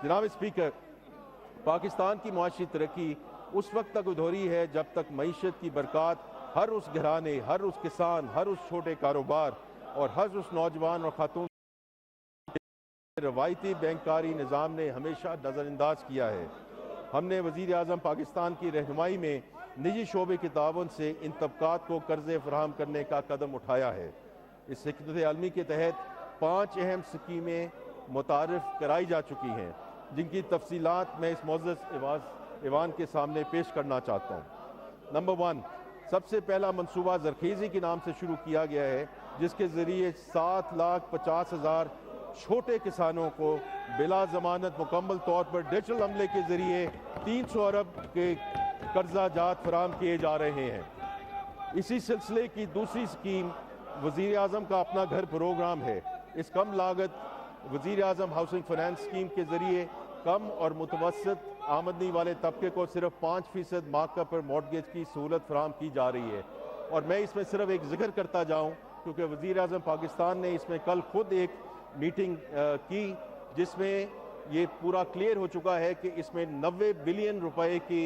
जनाब स्पीकर, पाकिस्तान की मुआशी तरक्की उस वक्त तक अधूरी है जब तक मईशत की बरकत हर उस घराने, हर उस किसान, हर उस छोटे कारोबार और हर उस नौजवान और खातून रवायती बैंककारी निज़ाम ने हमेशा नज़रअंदाज किया है। हमने वज़ीर आज़म पाकिस्तान की रहनुमाई में निजी शोबे के ताउन से इन तबकात को कर्ज़े फराहम करने का कदम उठाया है। इस हिकमत आलमी के तहत 5 अहम स्कीमें मुतारिफ कराई जा चुकी हैं, जिनकी तफसीलात मैं इस मुअज़्ज़ज़ ऐवान के सामने पेश करना चाहता हूँ। नंबर 1, सबसे पहला मनसूबा ज़रख़ीज़ी के नाम से शुरू किया गया है, जिसके ज़रिए 7,50,000 छोटे किसानों को बिला ज़मानत मुकम्मल तौर पर डिजिटल अमले के ज़रिए 300 अरब के कर्जा जात फराहम किए जा रहे हैं। इसी सिलसिले की दूसरी स्कीम वज़ीर आज़म का अपना घर प्रोग्राम है। इस कम लागत वज़ीर आज़म हाउसिंग फाइनेंस स्कीम के ज़रिए कम और मुतवसत आमदनी वाले तबके को सिर्फ 5% मार्कअप पर मॉर्टगेज की सहूलत फराहम की जा रही है। और मैं इसमें सिर्फ एक जिक्र करता जाऊँ, क्योंकि वज़ीर आज़म पाकिस्तान ने इसमें कल खुद एक मीटिंग की, जिसमें ये पूरा क्लियर हो चुका है कि इसमें 90 बिलियन रुपए की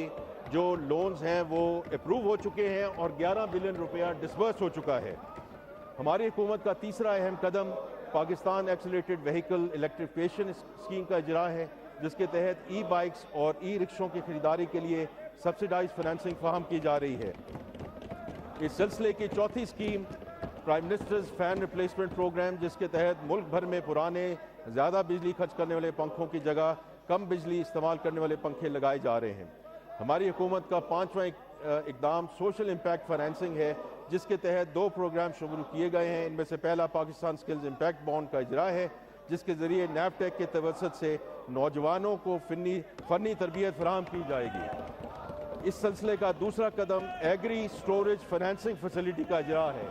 जो लोन्स हैं वो अप्रूव हो चुके हैं और 11 बिलियन रुपया डिसबर्स हो चुका है। हमारी हुकूमत का तीसरा अहम कदम Pakistan accelerated vehicle electrification scheme का इजरा है, जिसके तहत ई बाइक्स और ई रिक्शों की खरीदारी के लिए सब्सिडाइज फाइनेंसिंग फराहम की जा रही है। इस सिलसिले की चौथी scheme prime minister's fan replacement programme, जिसके तहत मुल्क भर में पुराने ज़्यादा बिजली खर्च करने वाले पंखों की जगह कम बिजली इस्तेमाल करने वाले पंखे लगाए जा रहे हैं। हमारी हुकूमत का 5वां इकदाम सोशल इम्पैक्ट फाइनेंसिंग है, जिसके तहत 2 प्रोग्राम शुरू किए गए हैं। इनमें से पहला पाकिस्तान स्किल्स इम्पैक्ट बॉन्ड का इजरा है, जिसके ज़रिए नैफटेक के तवसत से नौजवानों को फ़नी तरबियत फराहम की जाएगी। इस सिलसिले का दूसरा कदम एग्री स्टोरेज फाइनेंसिंग फैसिलिटी का इजरा है।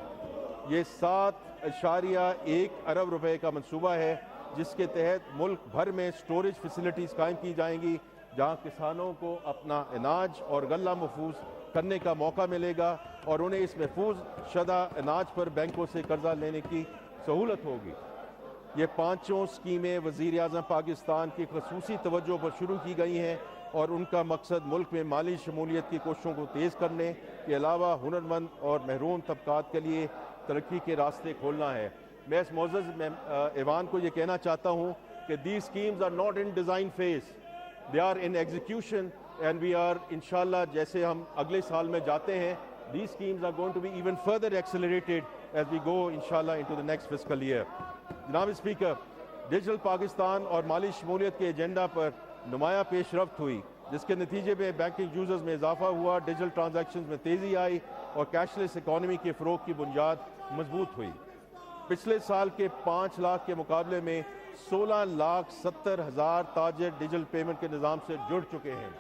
ये 7.1 अरब रुपए का मंसूबा है, जिसके तहत मुल्क भर में स्टोरेज फैसिलिटीज़ कायम की जाएंगी, जहां किसानों को अपना अनाज और गल्ला महफूज करने का मौका मिलेगा और उन्हें इस महफूज शदा अनाज पर बैंकों से कर्जा लेने की सहूलत होगी। ये 5 स्कीमें वज़ीर आज़म पाकिस्तान की खसूसी तवज्जो पर शुरू की गई हैं और उनका मकसद मुल्क में माली शमूलियत की कोशिशों को तेज़ करने के अलावा हुनरमंद और महरूम तबकात के लिए तरक्की के रास्ते खोलना है। मैं इस मुअज़्ज़ज़ ऐवान को ये कहना चाहता हूँ कि these schemes are not in design phase, they are in execution and we are इंशाल्लाह, जैसे हम अगले साल में जाते हैं, these schemes are going to be even further accelerated as we go इंशाल्लाह into the next fiscal year. जनाब स्पीकर, डिजिटल पाकिस्तान और माली शमूलियत के एजेंडा पर नुमाया पेशरफ्त हुई, जिसके नतीजे में बैंकिंग यूजर्स में इजाफा हुआ, डिजिटल ट्रांजैक्शंस में तेज़ी आई और कैशलेस इकॉनमी के फ़रोग की बुनियाद मजबूत हुई। पिछले साल के 5 लाख के मुकाबले में 16,70,000 ताजिर डिजिटल पेमेंट के निज़ाम से जुड़ चुके हैं।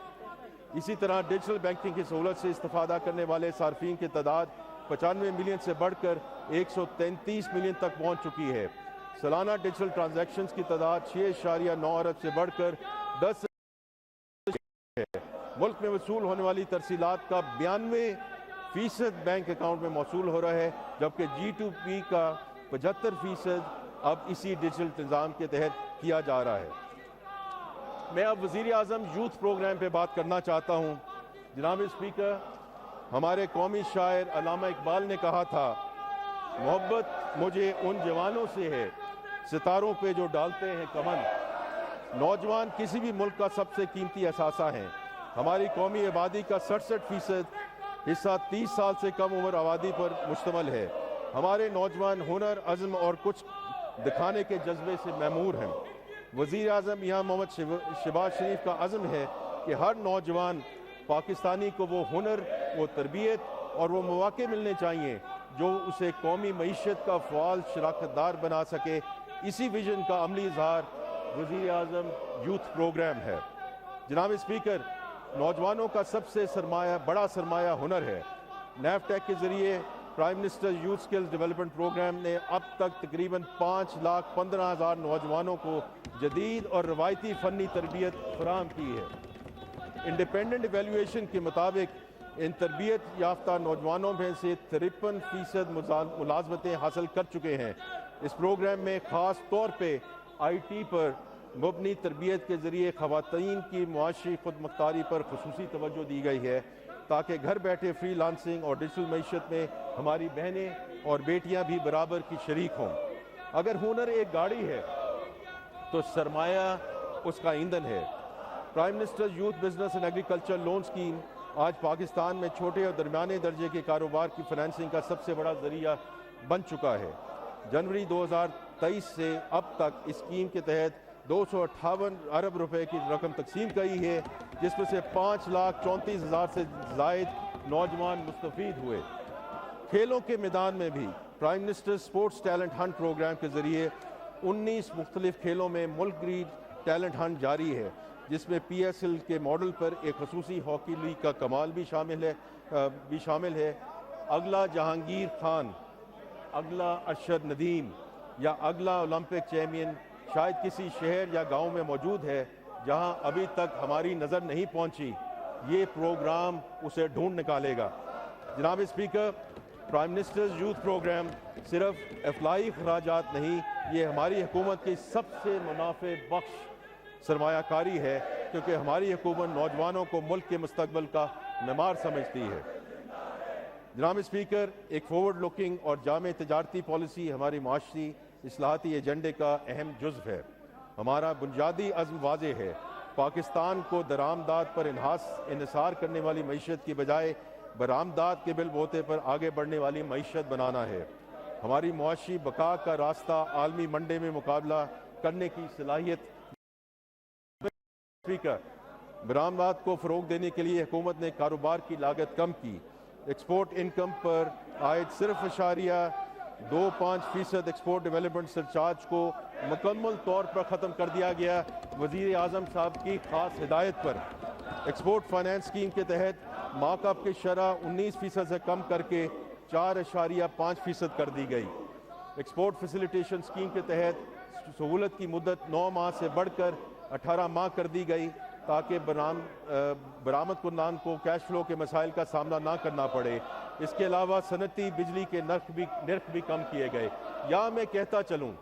इसी तरह डिजिटल बैंकिंग की सहूलत से इस्तेफादा करने वाले सार्फिन की तादाद 95 मिलियन से बढ़कर 133 मिलियन तक पहुँच चुकी है। सालाना डिजिटल ट्रांजैक्शंस की तादाद 6.9 अरब से बढ़कर 10 है। मुल्क में वसूल होने वाली तरसीलात का 92% बैंक अकाउंट में मौसूल हो रहा है, जबकि G2P का 75% अब इसी डिजिटल निज़ाम के तहत किया जा रहा है। मैं अब वज़ीर आज़म यूथ प्रोग्राम पे बात करना चाहता हूँ। जनाब स्पीकर, हमारे कौमी शायर अल्लामा इकबाल ने कहा था, मोहब्बत मुझे उन जवानों से है सितारों पे जो डालते हैं कमन। नौजवान किसी भी मुल्क का सबसे कीमती असासा हैं। हमारी कौमी आबादी का 67% हिस्सा 30 साल से कम उम्र आबादी पर मुश्तमल है। हमारे नौजवान हुनर, अज़्म और कुछ दिखाने के जज्बे से मैमूर हैं। वज़ीर आज़म यहाँ मोहम्मद शहबाज शरीफ का अज़्म है कि हर नौजवान पाकिस्तानी को वो हुनर, वो तरबियत और वो मौके मिलने चाहिए जो उसे कौमी मईशत का फ़आल शराकतदार बना सके। इसी विजन का अमली इजहार वज़ीर आज़म यूथ प्रोग्राम है। जनाब स्पीकर, नौजवानों का सबसे बड़ा सरमाया हुनर है। नैफटेक के ज़रिए prime minister youth skills development programme ने अब तक तकरीबन 5,15,000 नौजवानों को जदीद और रवायती फ़नी तरबियत फराहम की है। इंडिपेंडेंट एवेल्यूएशन के मुताबिक इन तरबियत याफ्ता नौजवानों में से 53% मुलाजमतें हासिल कर चुके हैं। इस प्रोग्राम में ख़ास तौर पे IT पर مبنی تربیت کے ذریعے خواتین کی معاشی خود مختاری پر خصوصی توجہ دی گئی ہے تاکہ گھر بیٹھے فری لانسنگ اور ڈیجیٹل معیشت میں ہماری بہنیں اور بیٹیاں بھی برابر کی شریک ہوں۔ اگر ہنر ایک گاڑی ہے تو سرمایہ اس کا ایندھن ہے۔ Prime minister youth business and agriculture loan scheme آج پاکستان میں چھوٹے اور درمیانے درجے کے کاروبار کی فنانسنگ کا سب سے بڑا ذریعہ بن چکا ہے۔ جنوری 2023 سے اب تک اس اسکیم کے تحت 258 ارب روپے کی رقم تقسیم کی ہے، جس میں سے 5,34,000 سے زائد نوجوان مستفید ہوئے۔ کھیلوں کے میدان میں بھی prime minister sports talent hunt programme کے ذریعے 19 مختلف کھیلوں میں ملک گیر ٹیلنٹ ہنٹ جاری ہے، جس میں پی ایس ایل کے ماڈل پر ایک خصوصی ہاکی لیگ کا کمال بھی شامل ہے۔ اگلا جہانگیر خان، اگلا ارشد ندیم یا اگلا اولمپک چیمپئن شاید کسی شہر یا گاؤں میں موجود ہے جہاں ابھی تک ہماری نظر نہیں پہنچی۔ یہ پروگرام اسے ڈھونڈ نکالے گا۔ جناب speaker, prime minister youth programme صرف افلاحی اخراجات نہیں، یہ ہماری حکومت کی سب سے منافع بخش سرمایہ کاری ہے، کیونکہ ہماری حکومت نوجوانوں کو ملک کے مستقبل کا معمار سمجھتی ہے۔ جناب اسپیکر، ایک فارورڈ لوکنگ اور جامع تجارتی پالیسی ہماری معاشی اصلاحاتی ایجنڈے کا اہم جزو ہے۔ ہمارا بنیادی عزم واضح ہے، پاکستان کو درآمدات پر انحصار کرنے والی معیشت کی بجائے برآمدات کے بل بوتے پر آگے بڑھنے والی معیشت بنانا ہے۔ ہماری معاشی بقا کا راستہ عالمی منڈے میں مقابلہ کرنے کی صلاحیت۔ اسپیکر، برآمدات کو فروغ دینے کے لیے حکومت نے کاروبار کی لاگت کم کی۔ ایکسپورٹ انکم پر عائد 0.25% ایکسپورٹ ڈیولپمنٹ سرچارج کو مکمل طور پر ختم کر دیا گیا۔ وزیر اعظم صاحب کی خاص ہدایت پر ایکسپورٹ فائنانس اسکیم کے تحت مارک اپ کی شرح 19% سے کم کر کے 4.5% کر دی گئی۔ ایکسپورٹ فیسیلیٹیشن اسکیم کے تحت سہولت کی مدت 9 ماہ سے بڑھ کر 18 ماہ کر دی گئی تاکہ برآمد کنندگان کو کیش فلو کے مسائل کا سامنا نہ کرنا پڑے۔ اس کے علاوہ صنعتی بجلی کے نرخ بھی کم کیے گئے۔ یا میں کہتا چلوں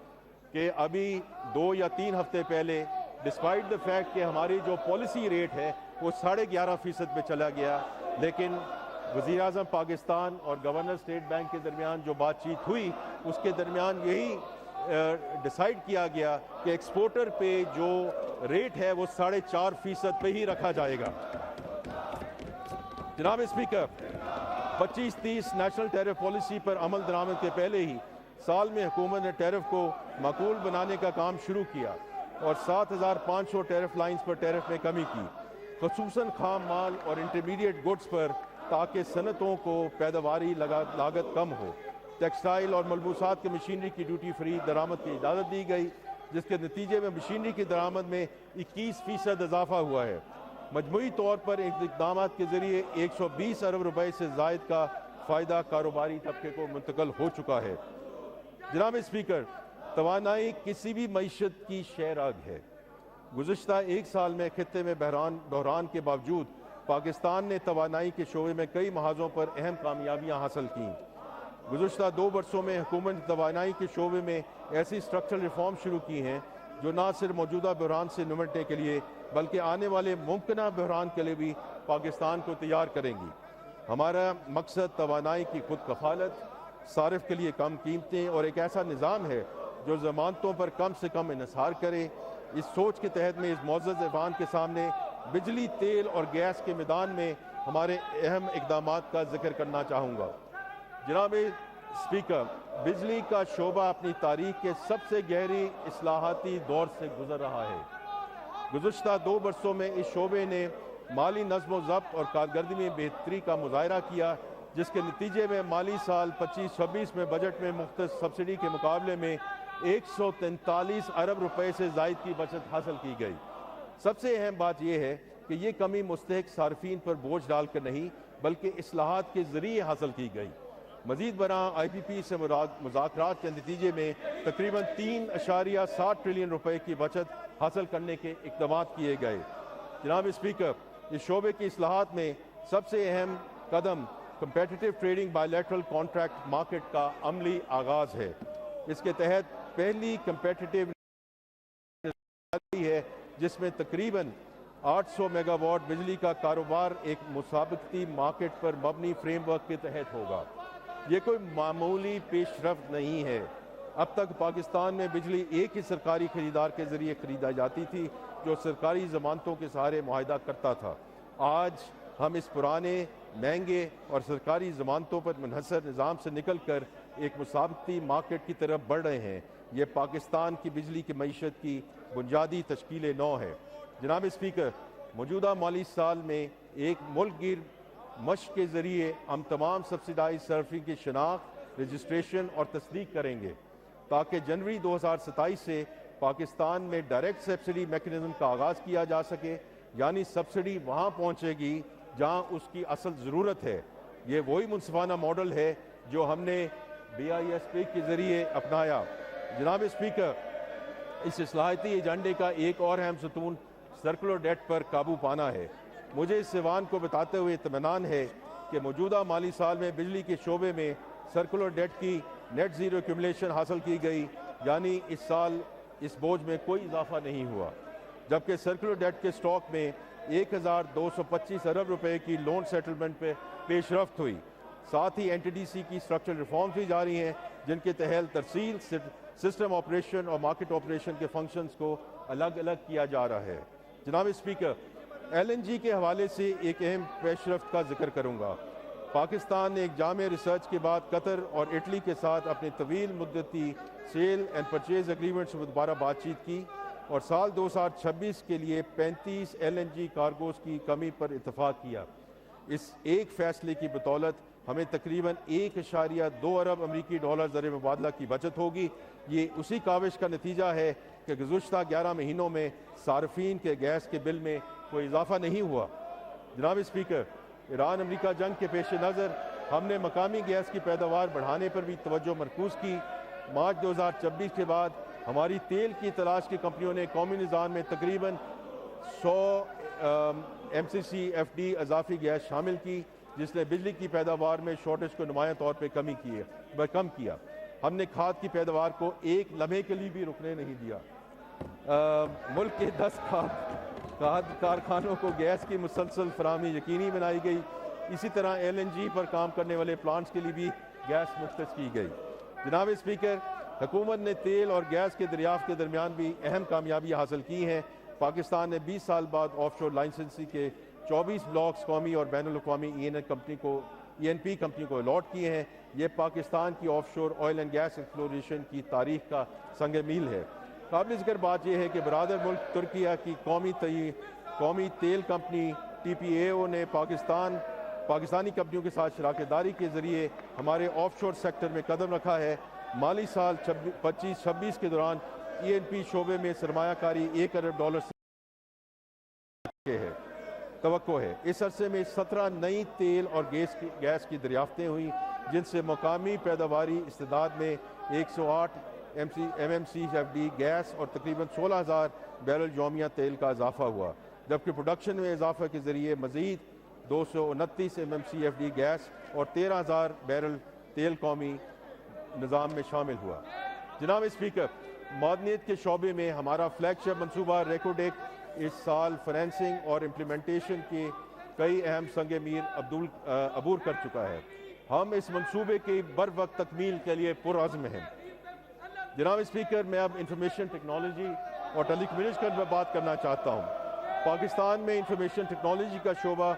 کہ ابھی 2 یا 3 ہفتے پہلے ڈسپائٹ دا فیکٹ کہ ہماری جو پالیسی ریٹ ہے وہ 11.5% پہ چلا گیا، لیکن وزیر اعظم پاکستان اور گورنر اسٹیٹ بینک کے درمیان جو بات چیت ہوئی اس کے درمیان یہی ڈیسائیڈ کیا گیا کہ ایکسپورٹر پہ جو ریٹ ہے وہ 4.5% پہ ہی رکھا جائے گا۔ جناب اسپیکر، 25-30 نیشنل ٹیرف پالیسی پر عمل درآمد کے پہلے ہی سال میں حکومت نے ٹیرف کو معقول بنانے کا کام شروع کیا اور 7,500 ٹیرف لائنز پر ٹیرف میں کمی کی، خصوصاً خام مال اور انٹرمیڈیٹ گڈز پر، تاکہ صنعتوں کو پیداواری لاگت کم ہو۔ ٹیکسٹائل اور ملبوسات کی مشینری کی ڈیوٹی فری درآمد کی اجازت دی گئی، جس کے نتیجے میں مشینری کی درآمد میں 21% اضافہ ہوا ہے۔ مجموعی طور پر اقدامات کے ذریعے 120 ارب روپے سے زائد کا فائدہ کاروباری طبقے کو منتقل ہو چکا ہے۔ جناب اسپیکر، توانائی کسی بھی معیشت کی شہرآگ ہے۔ گزشتہ 1 سال میں خطے میں بحران کے باوجود پاکستان نے توانائی کے شعبے میں کئی محاذوں پر اہم کامیابیاں حاصل کیں۔ گزشتہ 2 برسوں میں حکومت نے توانائی کے شعبے میں ایسی اسٹرکچرل ریفارم شروع کی ہیں جو نہ صرف موجودہ بحران سے نمٹنے کے لیے بلکہ آنے والے ممکنہ بحران کے لیے بھی پاکستان کو تیار کریں گی۔ ہمارا مقصد توانائی کی خود کفالت، صارف کے لیے کم قیمتیں اور ایک ایسا نظام ہے جو ضمانتوں پر کم سے کم انحصار کرے۔ اس سوچ کے تحت میں اس معزز ایوان کے سامنے بجلی، تیل اور گیس کے میدان میں ہمارے اہم اقدامات کا ذکر کرنا چاہوں گا۔ جناب اسپیکر، بجلی کا شعبہ اپنی تاریخ کے سب سے گہری اصلاحاتی دور سے گزر رہا ہے۔ گزشتہ 2 برسوں میں اس شعبے نے مالی نظم و ضبط اور کارکردگی میں بہتری کا مظاہرہ کیا، جس کے نتیجے میں مالی سال 25-26 میں بجٹ میں مختص سبسڈی کے مقابلے میں 143 ارب روپے سے زائد کی بچت حاصل کی گئی۔ سب سے اہم بات یہ ہے کہ یہ کمی مستحق صارفین پر بوجھ ڈال کر نہیں بلکہ اصلاحات کے ذریعے حاصل کی گئی۔ مزید برآں آئی پی پی سے مذاکرات کے نتیجے میں تقریباً 3.7 ٹریلین روپے کی بچت حاصل کرنے کے اقدامات کیے گئے۔ جناب اسپیکر، اس شعبے کی اصلاحات میں سب سے اہم قدم competitive trading by lateral contract market کا عملی آغاز ہے۔ اس کے تحت پہلی کمپیٹیٹو है, जिसमें तकरीबन 800 मेगावाट बिजली का कारोबार एक मुसाबकती मार्केट पर मबनी फ्रेमवर्क के तहत होगा। ये कोई मामूली पेशरफ्त नहीं है। अब तक पाकिस्तान में बिजली एक ही सरकारी खरीदार के ज़रिए खरीदा जाती थी, जो सरकारी ज़मानतों के सहारे मुआहदा करता था। आज हम इस पुराने, महंगे और सरकारी ज़मानतों पर मुनहसर निज़ाम से निकल कर एक मुसाबकती मार्केट की तरफ बढ़ रहे हैं। ये पाकिस्तान की बिजली की मईशत की बुनियादी तश्कील नौ है। जनाब स्पीकर, मौजूदा माली साल में एक मुल्क गिर मश्क के ज़रिए हम तमाम सब्सिडाइज सर्फिंग की शनाख्त, रजिस्ट्रेशन और तस्दीक करेंगे, ताकि जनवरी 2027 से पाकिस्तान में डायरेक्ट सब्सिडी मैकेनिज्म का आगाज़ किया जा सके, यानी सब्सिडी वहाँ पहुँचेगी जहाँ उसकी असल ज़रूरत है। ये वही मुनसिफाना मॉडल है जो हमने BISP के ज़रिए अपनाया। जनाब स्पीकर, इस इस्लाहती एजेंडे का एक और अहम सतून सर्कुलर डेट पर काबू पाना है। मुझे इस सिवान को बताते हुए इत्मीनान है कि मौजूदा माली साल में बिजली के शोबे में सर्कुलर डेट की नेट ज़ीरो एक्यूमुलेशन हासिल की गई, यानी इस साल इस बोझ में कोई इजाफा नहीं हुआ, जबकि सर्कुलर डेट के स्टॉक में 1225 अरब रुपए की लोन सेटलमेंट पे पेशरफ्त हुई। साथ ही NTDC की स्ट्रक्चरल रिफॉर्म्स भी जारी हैं, जिनके तहत तरसील, सिस्टम ऑपरेशन और मार्केट ऑपरेशन के फंक्शंस को अलग अलग किया जा रहा है। जनाब स्पीकर, LNG के हवाले से एक अहम पेशरफ्त का जिक्र करूँगा। पाकिस्तान ने एक जामे रिसर्च के बाद कतर और इटली के साथ अपनी तवील मुद्दती सेल एंड परचेज एग्रीमेंट से दोबारा बातचीत की और साल 2026 के लिए 35 LNG कार्गोज की कमी पर इतफाक़ किया। इस एक फैसले की बदौलत हमें तकरीबन 1.2 अरब अमरीकी डॉलर ज़र मुबादला की बचत होगी। ये उसी काविश का नतीजा है कि गुज़श्ता 11 महीनों में सार्फिन के गैस के बिल में कोई इजाफा नहीं हुआ। जनाब स्पीकर, ईरान अमरीका जंग के पेश नज़र हमने मकामी गैस की पैदावार बढ़ाने पर भी तवज्जो मरकूज़ की। मार्च 2026 के बाद हमारी तेल की तलाश की कंपनियों ने कौमी निज़ाम में तकरीबन 100 MCC FD अजाफी गैस शामिल की, जिसने बिजली की पैदावार में शॉर्टेज को नुमायां तौर पर कम किया। हमने खाद की पैदावार को एक लम्हे के लिए भी रुकने नहीं दिया। मुल्क के 10 खाद कारखानों को गैस की मुसलसल फराहमी यकीनी बनाई गई। इसी तरह LNG पर काम करने वाले प्लांट्स के लिए भी गैस मुख्तस की गई। जनाब स्पीकर, हुकूमत ने तेल और गैस के दरियाफ्त के दरमियान भी अहम कामयाबी हासिल की हैं। पाकिस्तान ने 20 साल बाद ऑफशोर लाइसेंसी के 24 ब्लॉक्स कौमी और बैनुल अक़वामी ENP कंपनी को अलॉट किए हैं। ये पाकिस्तान की offshore oil and gas exploration की तारीख का संग मील है। काबिल ज़िक्र बात यह है कि बरादर मुल्क तुर्किया की कौमी तेल कंपनी TPAO ने पाकिस्तानी कंपनियों के साथ शराकतदारी के ज़रिए हमारे ऑफशोर सेक्टर में कदम रखा है। माली साल 25-26 के दौरान ENP शोबे में सरमायाकारी 1 अरब डॉलर से है तवक्को है। इस अरसे में 17 नई तेल और गैस की दरियाफ्तें हुई, जिनसे मकामी पैदावारी इस्तेदाद में 108 MMCFD गैस और तकरीबन 16,000 बैरल यौमिया तेल का इजाफा हुआ, जबकि प्रोडक्शन में इजाफे के ज़रिए मज़ीद 229 MMCFD गैस और 13,000 बैरल तेल कौमी निज़ाम में शामिल हुआ। जनाब स्पीकर, मादनियत के शोबे में हमारा फ्लैगशिप मनसूबा रेकोडेक इस साल फाइनेंसिंग और इम्प्लीमेंटेशन के कई अहम संग मील अबूर कर चुका है। हम इस मनसूबे की बर वक्त तकमील के लिए पुरअज़्म हैं। जनाब स्पीकर, मैं अब इंफॉर्मेशन टेक्नोलॉजी और टेलीकम्युनिकेशन पर बात करना चाहता हूँ। पाकिस्तान में इंफॉर्मेशन टेक्नोलॉजी का शोबा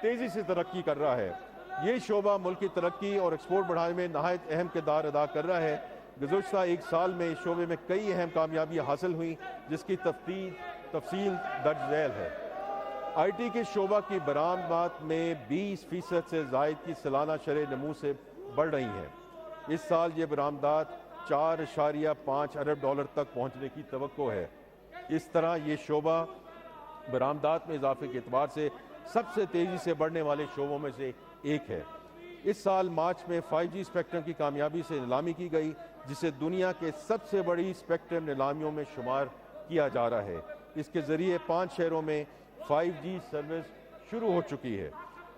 तेज़ी से तरक्की कर रहा है। ये शोबा मुल्क की तरक्की और एक्सपोर्ट बढ़ाने में नहायत अहम किरदार अदा कर रहा है। गुज़श्ता एक साल में इस शोबे में कई अहम कामयाबियाँ हासिल हुई, जिसकी तफसील दर्ज झैल है। IT के शोबा की बरामदात में 20% से ज़ायद की सालाना शरह नमू से बढ़ रही हैं। इस साल ये बरामदात 4.5 अरब डॉलर तक पहुँचने की तवक्को है। इस तरह ये शोबा बरामदात में इजाफे के एतबार से सबसे तेज़ी से बढ़ने वाले शोबों में से एक है। इस साल मार्च में 5G स्पेक्ट्रम की कामयाबी से नीलामी की गई, जिसे दुनिया के सबसे बड़ी स्पेक्ट्रम नीलामियों में शुमार किया जा रहा है। इसके ज़रिए 5 शहरों में 5G सर्विस शुरू हो चुकी है।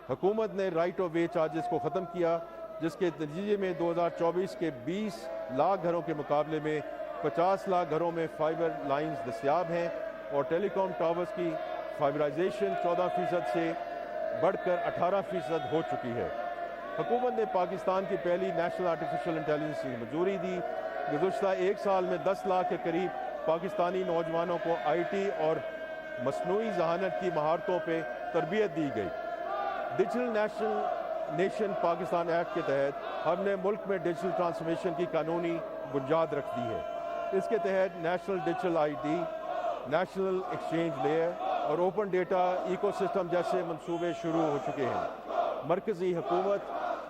हुकूमत ने राइट ऑफ वे चार्जेस को ख़त्म किया, जिसके नतीजे में 2024 के 20 लाख घरों के मुकाबले में 50 लाख घरों में फाइबर लाइंस दस्तयाब हैं। اور ٹیلی کام ٹاورز کی فائبرائزیشن 14% سے بڑھ کر 18% ہو چکی ہے۔ حکومت نے پاکستان کی پہلی نیشنل آرٹیفیشل انٹیلیجنس کی منظوری دی۔ گزشتہ ایک سال میں 10 لاکھ کے قریب پاکستانی نوجوانوں کو آئی ٹی اور مصنوعی ذہانت کی مہارتوں پہ تربیت دی گئی۔ ڈیجیٹل نیشن پاکستان ایکٹ کے تحت ہم نے ملک میں ڈیجیٹل ٹرانسفارمیشن کی قانونی بنیاد رکھ دی ہے۔ اس کے تحت national digital I D, national exchange layer اور اوپن ڈیٹا ایکو سسٹم جیسے منصوبے شروع ہو چکے ہیں۔ مرکزی حکومت،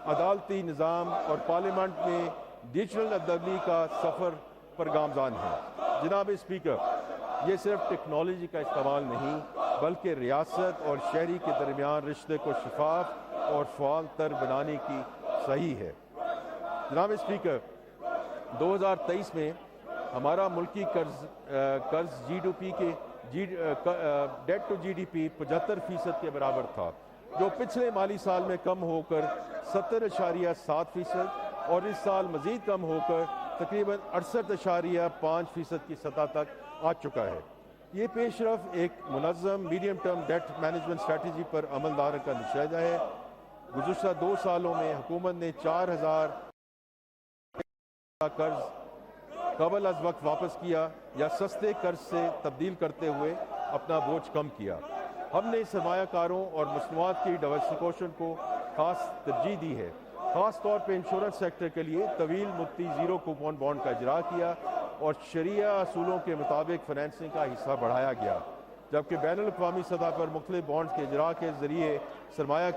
عدالتی نظام اور پارلیمنٹ میں ڈیجیٹل ادائیگی کا سفر پر گامزن ہے۔ جناب اسپیکر، یہ صرف ٹیکنالوجی کا استعمال نہیں بلکہ ریاست اور شہری کے درمیان رشتے کو شفاف اور فعال تر بنانے کی صحیح ہے۔ جناب اسپیکر، 2023 میں ہمارا ملکی قرض debt to G D P 75% کے برابر تھا، جو پچھلے مالی سال میں کم ہو کر 70.7% اور اس سال مزید کم ہو کر تقریباً 68.5% کی سطح تک آ چکا ہے۔ یہ پیش رفت ایک منظم medium term debt management strategy پر عمل درآمد کا نتیجہ ہے۔ گزشتہ 2 سالوں میں حکومت نے 4000 کا قرض قبل از وقت واپس کیا یا سستے قرض سے تبدیل کرتے ہوئے اپنا بوجھ کم کیا۔ ہم نے سرمایہ کاروں اور مصنوعات کی ڈائیورسفیکیشن کو خاص ترجیح دی ہے۔ خاص طور پہ انشورنس سیکٹر کے لیے طویل مدتی زیرو کوپن بانڈ کا اجرا کیا اور شرعیہ اصولوں کے مطابق فنانسنگ کا حصہ بڑھایا گیا، جبکہ بین الاقوامی سطح پر مختلف بانڈز کے اجرا کے ذریعے سرمایہ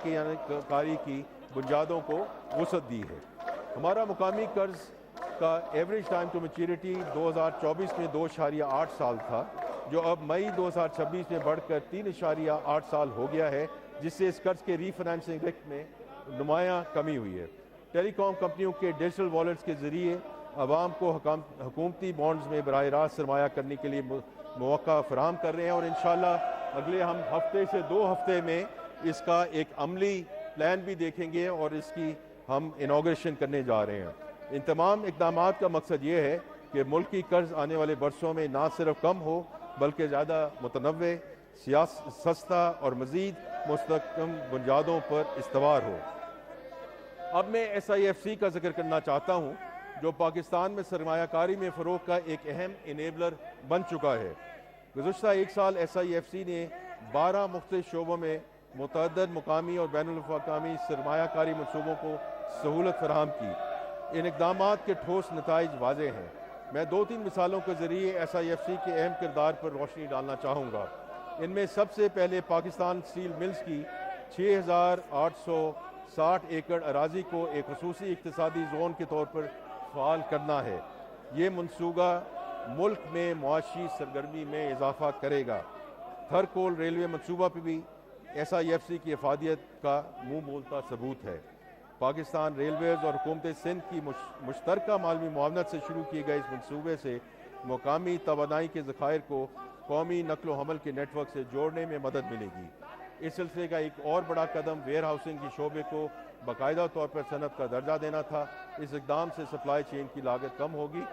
کاری کی بنیادوں کو وسعت دی ہے۔ ہمارا مقامی قرض کا ایوریج ٹائم ٹو میچورٹی 2024 میں 2.8 سال تھا، جو اب مئی 2026 میں بڑھ کر 3.8 سال ہو گیا ہے، جس سے اس قرض کے ری فنانسنگ رسک میں نمایاں کمی ہوئی ہے۔ ٹیلی کام کمپنیوں کے ڈیجیٹل والیٹس کے ذریعے عوام کو حکومتی بانڈز میں براہ راست سرمایہ کرنے کے لیے مواقع فراہم کر رہے ہیں، اور انشاءاللہ اگلے ہم ہفتے سے 2 ہفتے میں اس کا ایک عملی پلان بھی دیکھیں گے اور اس کی ہم انوگریشن کرنے جا رہے ہیں۔ ان تمام اقدامات کا مقصد یہ ہے کہ ملکی قرض آنے والے برسوں میں نہ صرف کم ہو بلکہ زیادہ متنوع، سستا اور مزید مستحکم بنیادوں پر استوار ہو۔ اب میں SIFC کا ذکر کرنا چاہتا ہوں، جو پاکستان میں سرمایہ کاری میں فروغ کا ایک اہم انیبلر بن چکا ہے۔ گزشتہ 1 سال SIFC نے 12 مختلف شعبوں میں متعدد مقامی اور بین الاقوامی سرمایہ کاری منصوبوں کو سہولت فراہم کی۔ ان اقدامات کے ٹھوس نتائج واضح ہیں۔ میں 2-3 مثالوں کے ذریعے SIFC کے اہم کردار پر روشنی ڈالنا چاہوں گا۔ ان میں سب سے پہلے پاکستان اسٹیل ملز کی 6860 ایکڑ اراضی کو ایک خصوصی اقتصادی زون کے طور پر فعال کرنا ہے۔ یہ منصوبہ ملک میں معاشی سرگرمی میں اضافہ کرے گا۔ تھر کول ریلوے منصوبہ پہ بھی SIFC کی افادیت کا منہ بولتا ثبوت ہے۔ پاکستان ریلویز اور حکومت سندھ کی مشترکہ مالوی معاونت سے شروع کیے گئے اس منصوبے سے مقامی توانائی کے ذخائر کو قومی نقل و حمل کے نیٹ ورک سے جوڑنے میں مدد ملے گی۔ اس سلسلے کا ایک اور بڑا قدم ویئر ہاؤسنگ کے شعبے کو باقاعدہ طور پر صنعت کا درجہ دینا تھا۔ اس اقدام سے سپلائی چین کی لاگت کم ہوگی